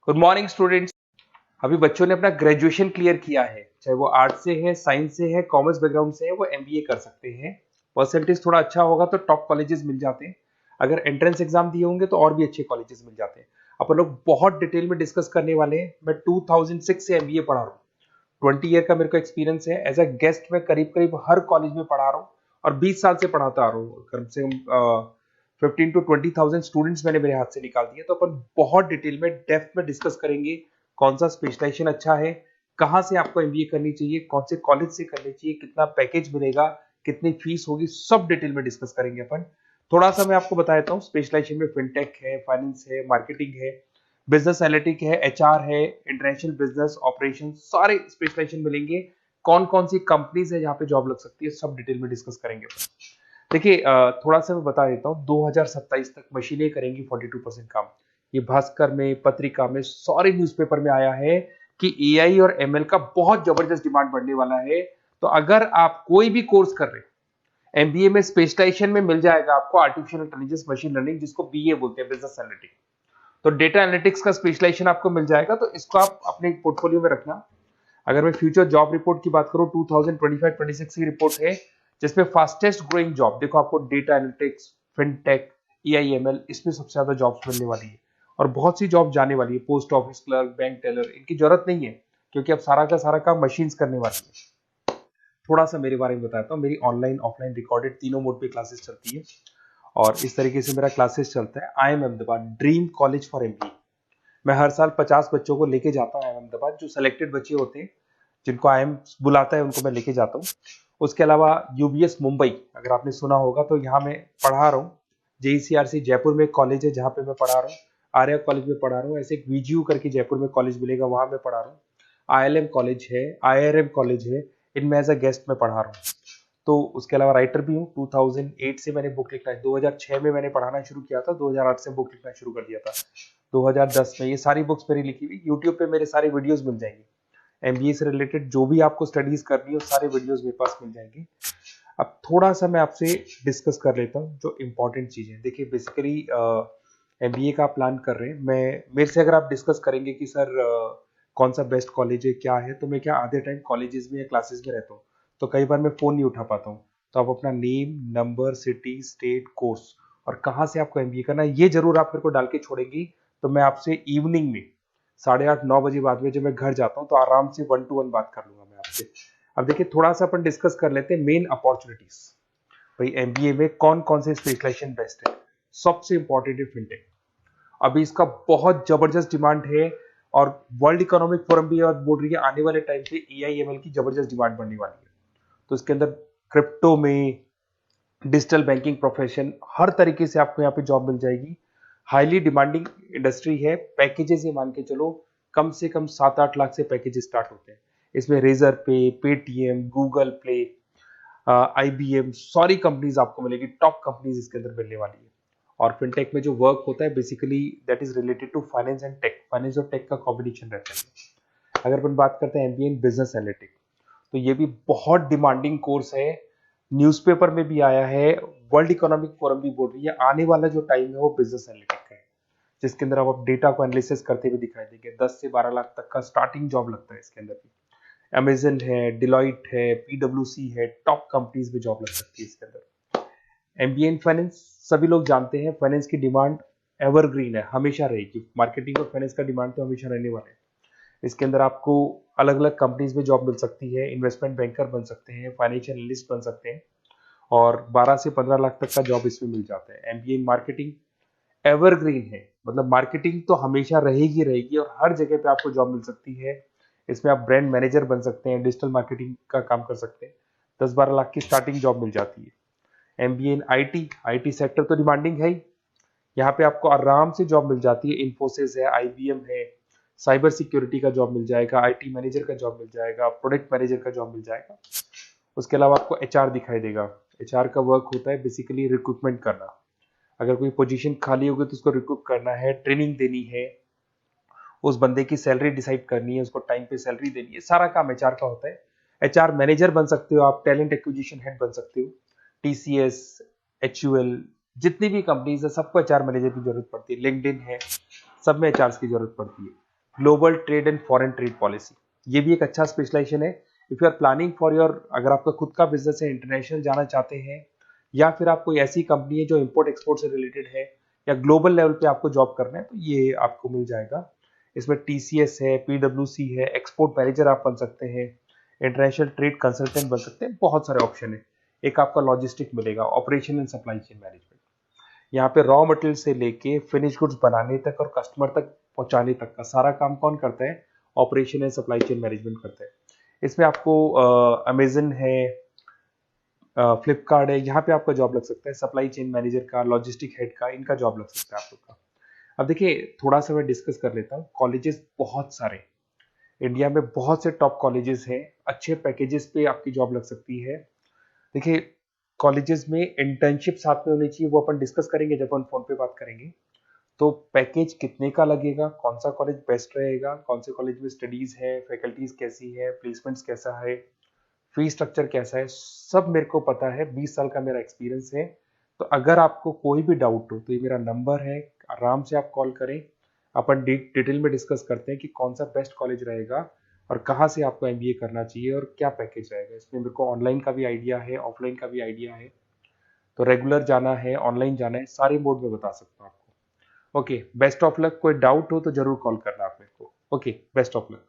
Good morning students. अभी बच्चों ने अपना ग्रेजुएशन क्लियर किया है, चाहे वो आर्ट्स से है, साइंस से है, कॉमर्स बैकग्राउंड से है, वो एमबीए कर सकते हैं। परसेंटेज थोड़ा अच्छा होगा तो टॉप कॉलेजेस मिल जाते हैं। अगर एंट्रेंस एग्जाम दिए होंगे तो और भी अच्छे कॉलेजेस मिल जाते हैं। अपन लोग बहुत डिटेल में डिस्कस करने वाले हैं। मैं 2006 से एमबीए पढ़ा रहा हूँ। 20 ईयर का मेरे को एक्सपीरियंस है। एज अ गेस्ट मैं करीब करीब हर कॉलेज में पढ़ा रहा हूँ और 20 साल से पढ़ाता आ रहा हूँ। कम से कम 15 to 20,000 स्टूडेंट्स मैंने मेरे हाथ से निकाल दिए। तो अपन बहुत डिटेल में डेप्थ में डिस्कस करेंगे कौन सा स्पेशलाइजेशन अच्छा है, कहाँ से आपको एमबीए करनी चाहिए, कौन से कॉलेज से करनी चाहिए, कितना पैकेज मिलेगा, कितनी फीस होगी, सब डिटेल में डिस्कस करेंगे अपन। थोड़ा सा मैं आपको बता देता हूँ। स्पेशलाइजेशन में फिनटेक है, फाइनेंस है, मार्केटिंग है, बिजनेस एनालिटिक है, एचआर है, इंटरनेशनल बिजनेस ऑपरेशन, सारे स्पेशलाइजेशन मिलेंगे। कौन कौन सी कंपनीज है जहाँ पे जॉब लग सकती है, सब डिटेल में डिस्कस करेंगे। देखिए, थोड़ा सा मैं बता देता हूँ। 2027 तक मशीनें करेंगी 42% काम। ये भास्कर में, पत्रिका में, सारे न्यूज़पेपर में आया है कि एआई और एमएल का बहुत जबरदस्त डिमांड बढ़ने वाला है। तो अगर आप कोई भी कोर्स कर रहे हैं, एमबीए में स्पेशलाइजेशन में मिल जाएगा आपको आर्टिफिशियल इंटेलिजेंस, मशीन लर्निंग, जिसको बीए बोलते हैं, बिजनेस एनालिटिक्स। तो डेटा एनालिटिक्स का स्पेशलाइजेशन आपको मिल जाएगा, तो इसको आप अपने पोर्टफोलियो में रखना। अगर मैं फ्यूचर जॉब रिपोर्ट की बात करूं, 2025-26 की रिपोर्ट है, जिसमें फास्टेस्ट ग्रोइंग जॉब देखो आपको डेटा एनालिटिक्स, फिनटेक, एआईएमएल, इसमें सबसे ज्यादा जॉब्स मिलने वाली है। और बहुत सी जॉब जाने वाली है। Post office clerk, bank teller, इनकी जरूरत नहीं है क्योंकि अब सारा का सारा काम मशीन्स करने वाली है। थोड़ा सा मेरे बारे में बताता हूँ। मेरी ऑनलाइन ऑफलाइन रिकॉर्डेड तीनों मोड पे क्लासेस चलती है और इस तरीके से मेरा क्लासेस चलता है। I am Ahmedabad dream college for MBA. मैं हर साल 50 बच्चों को लेके जाता हूँ अहमदाबाद। जो सिलेक्टेड बच्चे होते हैं, जिनको आईएम बुलाता है, उनको मैं लेके जाता हूँ। उसके अलावा यूबीएस मुंबई, अगर आपने सुना होगा, तो यहाँ मैं पढ़ा रहा हूँ। जेईसीआरसी जयपुर में एक कॉलेज है जहाँ पे मैं पढ़ा रहा हूँ। आर्या कॉलेज में पढ़ा रहा हूँ। ऐसे एक वीजीयू करके जयपुर में कॉलेज मिलेगा, वहां मैं पढ़ा रहा हूँ। आईएलएम कॉलेज है, आईआरएम कॉलेज है, इनमें एज अ गेस्ट में पढ़ा रहा हूँ। तो उसके अलावा राइटर भी हूँ। 2008 से मैंने बुक लिखना है। 2006 में मैंने पढ़ाना शुरू किया था, 2008 से बुक लिखना शुरू कर दिया था। 2010 में ये सारी बुक्स मेरी लिखी हुई यूट्यूब पे मेरे सारे वीडियोस मिल जाएंगे। एमबीए से रिलेटेड जो भी आपको स्टडीज करनी हो, सारे वीडियोस मेरे पास मिल जाएंगे। अब थोड़ा सा मैं आपसे डिस्कस कर लेता हूँ जो इंपॉर्टेंट चीजें। देखिए, बेसिकली एमबीए का प्लान कर रहे हैं, मैं मेरे से अगर आप डिस्कस करेंगे कि सर कौन सा बेस्ट कॉलेज है, क्या है, तो मैं क्या आधे टाइम कॉलेजेस में या क्लासेस में रहता हूँ, तो कई बार मैं फोन नहीं उठा पाता हूँ। तो आप अपना name, number, city, state, course और कहाँ से आपको एमबीए करना है, ये जरूर आप मेरे को डाल के छोड़ेंगी। तो मैं आपसे इवनिंग में 8:30-9 बजे बाद में जब मैं घर जाता हूँ, तो आराम से 1 to 1 बात कर लूंगा मैं आपसे। अब देखिए, थोड़ा सा अपन डिस्कस कर लेते हैं मेन अपॉर्चुनिटीज। भाई, एमबीए में कौन कौन से स्पेशलाइजेशन बेस्ट है। सबसे इंपॉर्टेंट है फिनटेक। अभी इसका बहुत जबरदस्त डिमांड है और वर्ल्ड इकोनॉमिक फोरम भी बोल रही है आने वाले टाइम पे एआईएमएल की जबरदस्त डिमांड बढ़ने वाली है। तो इसके अंदर क्रिप्टो में, डिजिटल बैंकिंग प्रोफेशन, हर तरीके से आपको यहाँ पे जॉब मिल जाएगी। हाईली डिमांडिंग इंडस्ट्री है। पैकेजेस ये मान के चलो, कम से कम 7-8 लाख से पैकेजेस स्टार्ट होते हैं। इसमें रेजर पे, पेटीएम, गूगल प्ले, आईबीएम, सारी कंपनीज आपको मिलेगी। टॉप कंपनीज इसके अंदर मिलने वाली है। और फिनटेक में जो वर्क होता है, basically that is related to finance and tech. Finance और टेक का कॉम्बिनेशन रहता है। अगर अपन बात करते हैं एमबीए इन बिजनेस एनालिटिक्स, तो ये भी बहुत डिमांडिंग कोर्स है। न्यूज़पेपर में भी आया है, वर्ल्ड इकोनॉमिक फोरम भी बोल रही है आने वाला जो टाइम है वो बिजनेस एनालिटिक्स का है, जिसके अंदर आप डेटा को एनालिसिस करते हुए दिखाई देंगे। 10 से 12 लाख तक का स्टार्टिंग जॉब लगता है इसके अंदर भी। अमेजन है, डिलॉइट है, पीडब्ल्यूसी है, टॉप कंपनीज में जॉब लग सकती है इसके अंदर। एमबीए इन फाइनेंस, सभी लोग जानते हैं फाइनेंस की डिमांड एवरग्रीन है, हमेशा रहेगी। मार्केटिंग और फाइनेंस का डिमांड तो हमेशा रहने वाला है। इसके अंदर आपको अलग अलग कंपनीज में जॉब मिल सकती है। इन्वेस्टमेंट बैंकर बन सकते हैं, फाइनेंशियल एनालिस्ट बन सकते हैं और 12 से 15 लाख तक का जॉब इसमें मिल जाता है। एमबीए इन मार्केटिंग एवरग्रीन है, मतलब मार्केटिंग तो हमेशा रहेगी रहेगी और हर जगह पे आपको जॉब मिल सकती है। इसमें आप ब्रांड मैनेजर बन सकते हैं, डिजिटल मार्केटिंग का काम कर सकते हैं। 10-12 लाख की स्टार्टिंग जॉब मिल जाती है। MBA in IT, IT sector तो डिमांडिंग है ही। यहाँ पे आपको आराम से जॉब मिल जाती है। इन्फोसिस है, आईबीएम है, साइबर सिक्योरिटी का जॉब मिल जाएगा, आईटी मैनेजर का जॉब मिल जाएगा, प्रोडक्ट मैनेजर का जॉब मिल जाएगा। उसके अलावा आपको एचआर दिखाई देगा। एचआर का वर्क होता है बेसिकली रिक्रूटमेंट करना। अगर कोई पोजीशन खाली होगी तो उसको रिक्रूट करना है, ट्रेनिंग देनी है, उस बंदे की सैलरी डिसाइड करनी है, उसको टाइम पे सैलरी देनी है, सारा काम एचआर का होता है। एचआर मैनेजर बन सकते हो आप, टैलेंट एक्विजिशन हेड बन सकते हो। टीसीएस, एचयूएल, जितनी भी कंपनीज है सबको एचआर मैनेजर की जरूरत पड़ती है। लिंक्डइन है, सब में एचआर की जरूरत पड़ती है। Global trade and foreign trade policy, ये भी एक अच्छा स्पेशलाइजेशन है। If you are planning for your, अगर आपका खुद का बिजनेस है, इंटरनेशनल जाना चाहते हैं, या फिर आप कोई ऐसी कंपनी है जो इंपोर्ट एक्सपोर्ट से रिलेटेड है, या ग्लोबल लेवल पे आपको जॉब करना है, तो ये आपको मिल जाएगा। इसमें टीसीएस है, पीडब्ल्यूसी है, एक्सपोर्ट मैनेजर आप बन सकते हैं, इंटरनेशनल ट्रेड कंसल्टेंट बन सकते हैं, बहुत सारे ऑप्शन है। एक आपका लॉजिस्टिक मिलेगा, operation and supply chain management, यहाँ पे रॉ मटेरियल से लेके फिनिश गुड्स बनाने तक और कस्टमर तक पहुंचाने तक का सारा काम कौन करता है? Operation and supply chain management करता है। इसमें आपको अमेजन है, फ्लिपकार्ट है, यहाँ पे आपका जॉब लग सकता है, सप्लाई चेन मैनेजर का, लॉजिस्टिक हेड का, इनका जॉब लग सकता है आप लोग का। अब देखिए, थोड़ा सा मैं डिस्कस कर लेता हूँ। कॉलेजेस बहुत सारे इंडिया में, बहुत से टॉप कॉलेजेस हैं, अच्छे पैकेजेस पे आपकी जॉब लग सकती है। देखिए, कॉलेजेस में इंटर्नशिप साथ में होनी चाहिए, वो अपन डिस्कस करेंगे जब अपन फोन पे बात करेंगे। तो पैकेज कितने का लगेगा, कौन सा कॉलेज बेस्ट रहेगा, कौन से कॉलेज में स्टडीज है, फैकल्टीज कैसी है, प्लेसमेंट्स कैसा है, फी स्ट्रक्चर कैसा है, सब मेरे को पता है, 20 साल का मेरा एक्सपीरियंस है। तो अगर आपको कोई भी डाउट हो तो ये मेरा नंबर है, आराम से आप कॉल करें। अपन डिटेल में डिस्कस करते हैं कि कौन सा बेस्ट कॉलेज रहेगा और कहाँ से आपको एमबीए करना चाहिए और क्या पैकेज रहेगा। इसमें मेरे को ऑनलाइन का भी आइडिया है, ऑफलाइन का भी आइडिया है, तो रेगुलर जाना है, ऑनलाइन जाना है, सारे मोड में बता सकता हूँ आपको। Okay, best of luck. कोई डाउट हो तो जरूर कॉल करना आप मेरे को। Okay, best of luck.